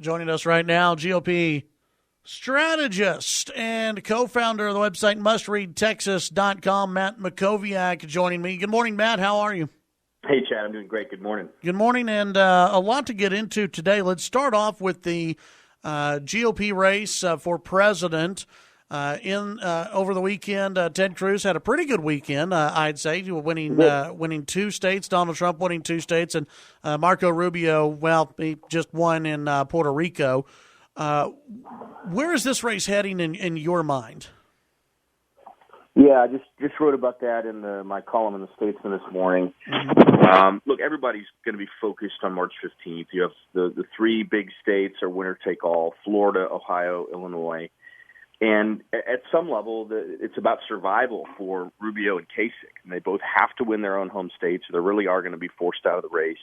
Joining us right now, GOP strategist and co-founder of the website mustreadtexas.com, Matt Mackowiak, joining me. Good morning, Matt. How are you? Hey, Chad. I'm doing great. Good morning. Good morning, and a lot to get into today. Let's start off with the GOP race for president. Over the weekend, Ted Cruz had a pretty good weekend, I'd say, winning 2 states, Donald Trump winning 2 states, and Marco Rubio, well, he just won in Puerto Rico. Where is this race heading in your mind? Yeah, I just wrote about that in my column in the Statesman this morning. Look, everybody's going to be focused on March 15th. You have the 3 big states are winner-take-all: Florida, Ohio, Illinois. And at some level, it's about survival for Rubio and Kasich. And they both have to win their own home states, so they really are going to be forced out of the race.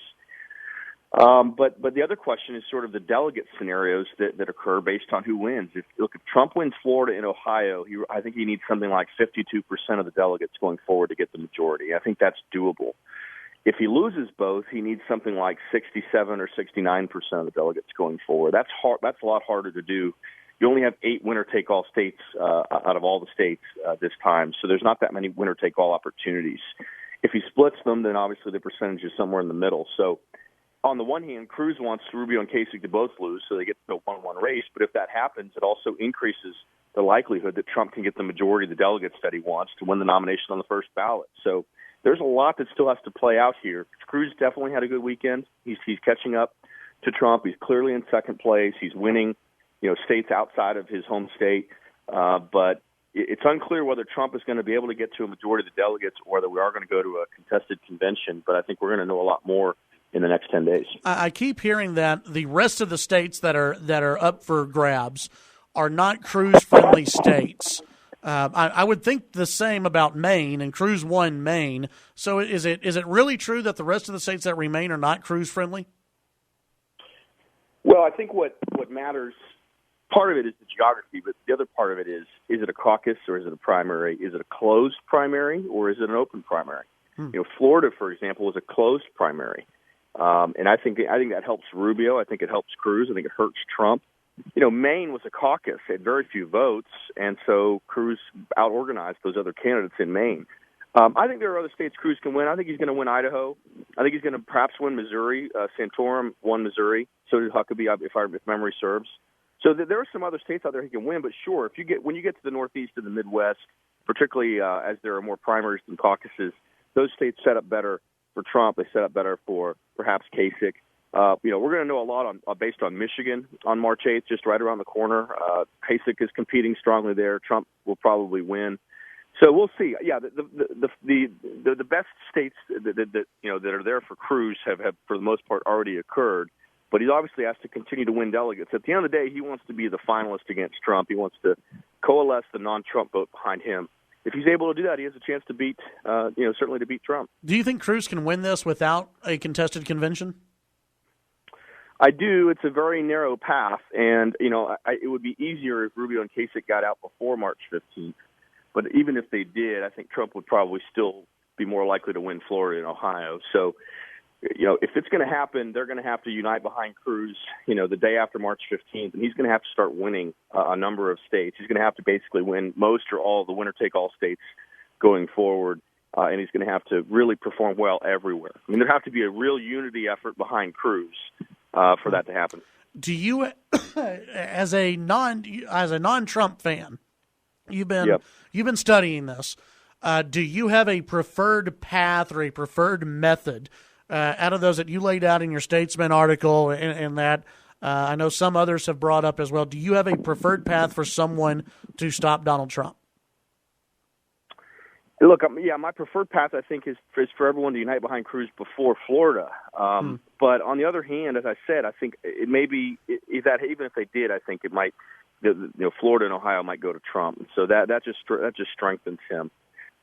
But the other question is sort of the delegate scenarios that occur based on who wins. If Trump wins Florida and Ohio, I think he needs something like 52% of the delegates going forward to get the majority. I think that's doable. If he loses both, he needs something like 67 or 69% of the delegates going forward. That's hard. That's a lot harder to do. You only have 8 winner-take-all states out of all the states this time, so there's not that many winner-take-all opportunities. If he splits them, then obviously the percentage is somewhere in the middle. So on the one hand, Cruz wants Rubio and Kasich to both lose, so they get to a 1-1 race. But if that happens, it also increases the likelihood that Trump can get the majority of the delegates that he wants to win the nomination on the first ballot. So there's a lot that still has to play out here. Cruz definitely had a good weekend. He's catching up to Trump. He's clearly in second place. He's winning, states outside of his home state. But it's unclear whether Trump is going to be able to get to a majority of the delegates or whether we are going to go to a contested convention. But I think we're going to know a lot more in the next 10 days. I keep hearing that the rest of the states that are up for grabs are not Cruz-friendly states. I would think the same about Maine, and Cruz won Maine. So is it really true that the rest of the states that remain are not Cruz-friendly? Well, I think what matters, part of it is the geography, but the other part of it is it a caucus or is it a primary? Is it a closed primary or is it an open primary? Florida, for example, is a closed primary. And I think that helps Rubio. I think it helps Cruz. I think it hurts Trump. Maine was a caucus. It had very few votes, and so Cruz out-organized those other candidates in Maine. I think there are other states Cruz can win. I think he's going to win Idaho. I think he's going to perhaps win Missouri. Santorum won Missouri. So did Huckabee, if memory serves. So there are some other states out there he can win. But sure, when you get to the Northeast and the Midwest, particularly as there are more primaries than caucuses, those states set up better for Trump. They set up better for perhaps Kasich. We're going to know a lot based on Michigan on March 8th, just right around the corner. Kasich is competing strongly there. Trump will probably win. So we'll see. Yeah, the best states that are there for Cruz have for the most part already occurred. But he obviously has to continue to win delegates. At the end of the day, he wants to be the finalist against Trump. He wants to coalesce the non-Trump vote behind him. If he's able to do that, he has a chance to beat, certainly to beat Trump. Do you think Cruz can win this without a contested convention? I do. It's a very narrow path, and it would be easier if Rubio and Kasich got out before March 15th. But even if they did, I think Trump would probably still be more likely to win Florida and Ohio. So, if it's going to happen, they're going to have to unite behind Cruz, the day after March 15th, and he's going to have to start winning a number of states. He's going to have to basically win most or all of the winner-take-all states going forward, and he's going to have to really perform well everywhere. I mean, there have to be a real unity effort behind Cruz for that to happen. Do you, as a non-Trump fan, you've been studying this. Do you have a preferred path or a preferred method out of those that you laid out in your Statesman article and that I know some others have brought up as well? Do you have a preferred path for someone to stop Donald Trump? Look, my preferred path, I think, is for everyone to unite behind Cruz before Florida. But on the other hand, as I said, I think it may be that even if they did, I think it might, Florida and Ohio might go to Trump. So that just strengthens him.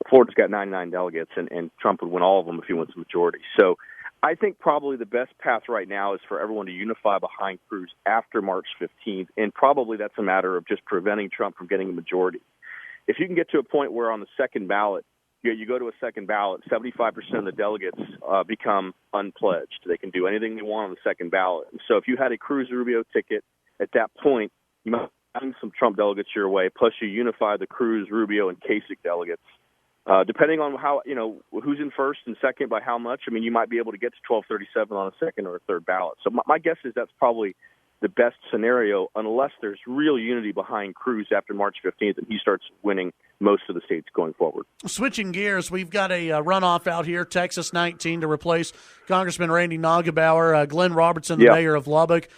Florida's got 99 delegates, and Trump would win all of them if he wins the majority. So I think probably the best path right now is for everyone to unify behind Cruz after March 15th, and probably that's a matter of just preventing Trump from getting a majority. If you can get to a point where on the second ballot you go to a second ballot, 75% of the delegates become unpledged. They can do anything they want on the second ballot. So if you had a Cruz Rubio ticket at that point, you might have some Trump delegates your way, plus you unify the Cruz, Rubio, and Kasich delegates. Depending on how, who's in first and second by how much, I mean, you might be able to get to 1237 on a second or a third ballot. So my guess is that's probably the best scenario, unless there's real unity behind Cruz after March 15th and he starts winning most of the states going forward. Switching gears, we've got a runoff out here, Texas 19, to replace Congressman Randy Neugebauer. Glenn Robertson, the mayor of Lubbock,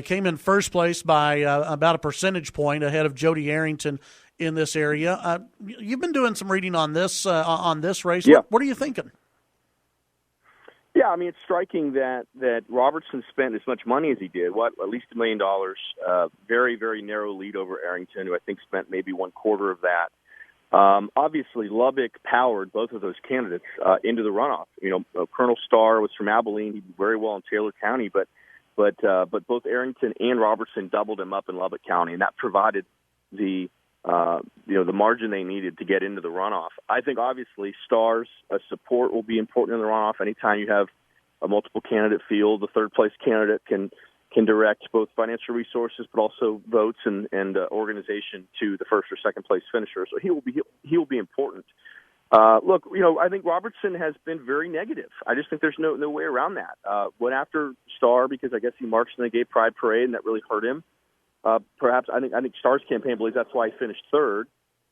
came in first place by about a percentage point ahead of Jody Arrington in this area. You've been doing some reading on this race. Yeah. What are you thinking? Yeah, I mean, it's striking that Robertson spent as much money as he did, at least $1 million, very, very narrow lead over Arrington, who I think spent maybe one quarter of that. Obviously, Lubbock powered both of those candidates into the runoff. Colonel Starr was from Abilene. He did very well in Taylor County, but both Arrington and Robertson doubled him up in Lubbock County, and that provided the margin they needed to get into the runoff. I think obviously Starr's support will be important in the runoff. Anytime you have a multiple candidate field, the third place candidate can direct both financial resources but also votes and organization to the first or second place finisher. So he will be important. Look, I think Robertson has been very negative. I just think there's no way around that. Went after Starr because I guess he marched in the gay pride parade and that really hurt him. Perhaps I think Starr's campaign believes that's why he finished third,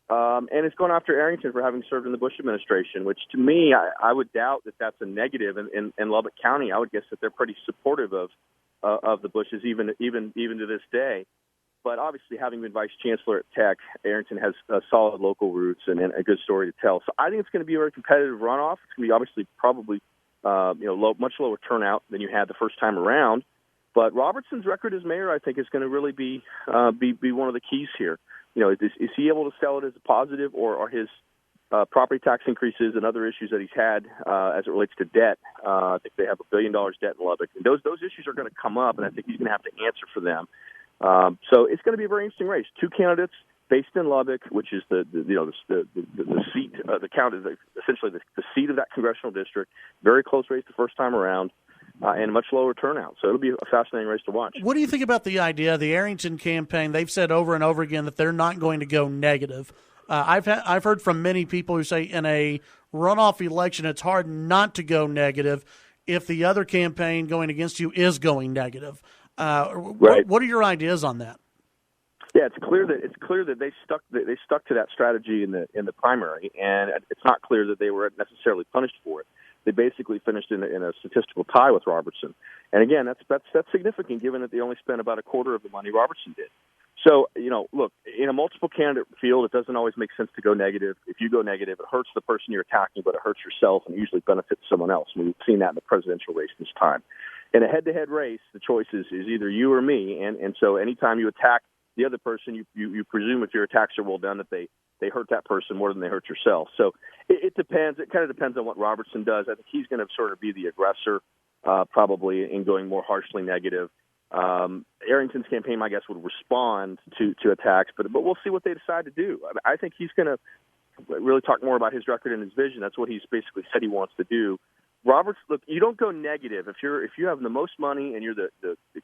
and it's going after Arrington for having served in the Bush administration, which to me I would doubt that that's a negative. In Lubbock County, I would guess that they're pretty supportive of the Bushes even to this day. But obviously, having been vice chancellor at Tech, Arrington has solid local roots and a good story to tell. So I think it's going to be a very competitive runoff. It's going to be obviously probably much lower turnout than you had the first time around. But Robertson's record as mayor, I think, is going to really be one of the keys here. Is he able to sell it as a positive, or are his property tax increases and other issues that he's had as it relates to debt? I think they have $1 billion debt in Lubbock, and those issues are going to come up, and I think he's going to have to answer for them. So it's going to be a very interesting race. Two candidates based in Lubbock, which is the seat, the count is essentially the seat of that congressional district. Very close race the first time around. And much lower turnout. So it'll be a fascinating race to watch. What do you think about the idea, the Arrington campaign? They've said over and over again that they're not going to go negative. I've heard from many people who say in a runoff election, it's hard not to go negative if the other campaign going against you is going negative. Right. What are your ideas on that? Yeah, it's clear that they stuck to that strategy in the primary, and it's not clear that they were necessarily punished for it. They basically finished in a statistical tie with Robertson. And again, that's significant given that they only spent about a quarter of the money Robertson did. So, look, in a multiple candidate field, it doesn't always make sense to go negative. If you go negative, it hurts the person you're attacking, but it hurts yourself and usually benefits someone else. And we've seen that in the presidential race this time. In a head-to-head race, the choice is either you or me. And so anytime you attack the other person, you presume if your attacks are well done that they hurt that person more than they hurt yourself. So it depends. It kind of depends on what Robertson does. I think he's going to sort of be the aggressor, probably in going more harshly negative. Arrington's campaign, I guess, would respond to attacks, but we'll see what they decide to do. I think he's going to really talk more about his record and his vision. That's what he's basically said he wants to do. Roberts, look, you don't go negative if you have the most money and you're the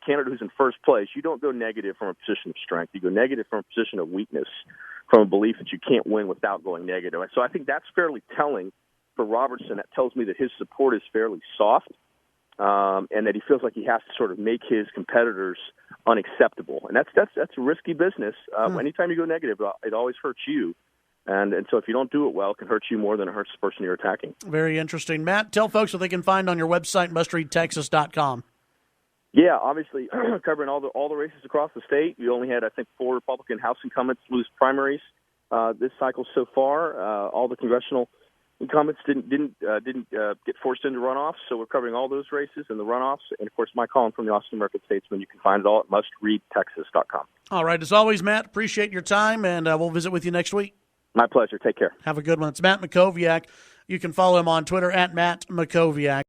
candidate who's in first place. You don't go negative from a position of strength. You go negative from a position of weakness, from a belief that you can't win without going negative. So I think that's fairly telling for Robertson. That tells me that his support is fairly soft, and that he feels like he has to sort of make his competitors unacceptable. And that's a risky business. Anytime you go negative, it always hurts you. And so if you don't do it well, it can hurt you more than it hurts the person you're attacking. Very interesting. Matt, tell folks what they can find on your website, mustreadtexas.com. Yeah, obviously covering all the races across the state. We only had, I think, 4 Republican House incumbents lose primaries this cycle so far. All the congressional incumbents didn't get forced into runoffs, so we're covering all those races and the runoffs. And, of course, my column from the Austin American-Statesman, you can find it all at mustreadtexas.com. All right. As always, Matt, appreciate your time, and we'll visit with you next week. My pleasure. Take care. Have a good one. It's Matt Mackowiak. You can follow him on Twitter at Matt Mackowiak.